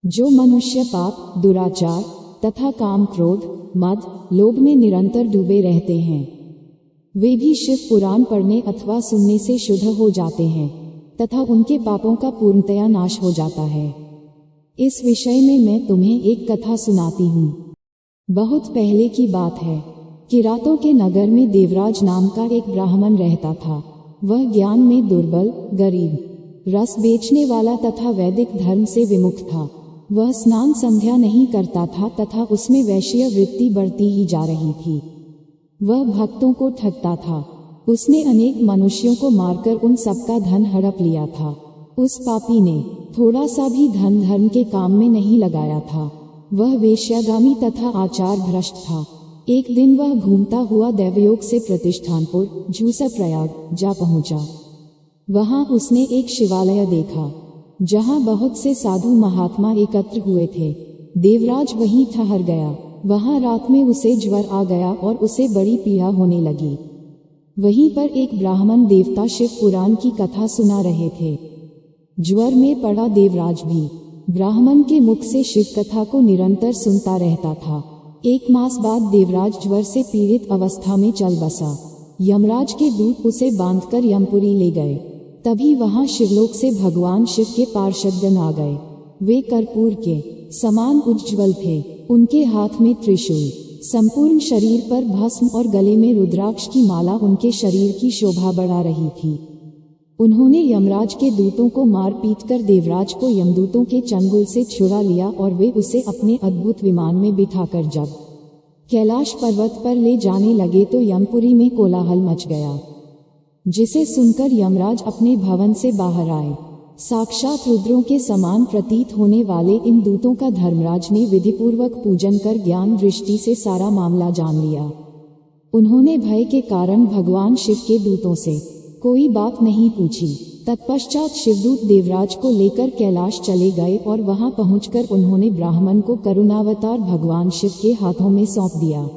जो मनुष्य पाप, दुराचार तथा काम, क्रोध, मद, लोभ में निरंतर डूबे रहते हैं, वे भी शिव पुराण पढ़ने अथवा सुनने से शुद्ध हो जाते हैं तथा उनके पापों का पूर्णतया नाश हो जाता है। इस विषय में मैं तुम्हें एक कथा सुनाती हूँ। बहुत पहले की बात है। किरातों के नगर में देवराज नाम का एक ब्राह्मण रहता था। वह ज्ञान में दुर्बल, गरीब, रस बेचने वाला तथा वैदिक धर्म से विमुख था। वह स्नान संध्या नहीं करता था तथा उसमें वैश्य वृत्ति बढ़ती ही जा रही थी। वह भक्तों को ठगता था। उसने अनेक मनुष्यों को मारकर उन सबका धन हड़प लिया था। उस पापी ने थोड़ा सा भी धन धर्म के काम में नहीं लगाया था। वह वेश्यागामी तथा आचार भ्रष्ट था। एक दिन वह घूमता हुआ दैवयोग से प्रतिष्ठानपुर, झूसा प्रयाग जा पहुंचा। वहां उसने एक शिवालय देखा जहां बहुत से साधु महात्मा एकत्र हुए थे। देवराज वहीं ठहर गया। वहां रात में उसे ज्वर आ गया और उसे बड़ी पीड़ा होने लगी। वहीं पर एक ब्राह्मण देवता शिव पुराण की कथा सुना रहे थे। ज्वर में पड़ा देवराज भी ब्राह्मण के मुख से शिव कथा को निरंतर सुनता रहता था। 1 मास बाद देवराज ज्वर से पीड़ित अवस्था में चल बसा। यमराज के दूत उसे बांधकर यमपुरी ले गए। तभी वहां शिवलोक से भगवान शिव के पार्षदगण आ गए। वे कर्पूर के समान उज्ज्वल थे। उनके हाथ में त्रिशूल, संपूर्ण शरीर पर भस्म और गले में रुद्राक्ष की माला उनके शरीर की शोभा बढ़ा रही थी। उन्होंने यमराज के दूतों को मार पीट कर देवराज को यमदूतों के चंगुल से छुड़ा लिया और वे उसे अपने अद्भुत विमान में बिठाकर जब कैलाश पर्वत पर ले जाने लगे तो यमपुरी में कोलाहल मच गया, जिसे सुनकर यमराज अपने भवन से बाहर आए। साक्षात रुद्रों के समान प्रतीत होने वाले इन दूतों का धर्मराज ने विधिपूर्वक पूजन कर ज्ञान दृष्टि से सारा मामला जान लिया। उन्होंने भय के कारण भगवान शिव के दूतों से कोई बात नहीं पूछी। तत्पश्चात शिवदूत देवराज को लेकर कैलाश चले गए और वहां पहुंचकर उन्होंने ब्राह्मण को करुणावतार भगवान शिव के हाथों में सौंप दिया।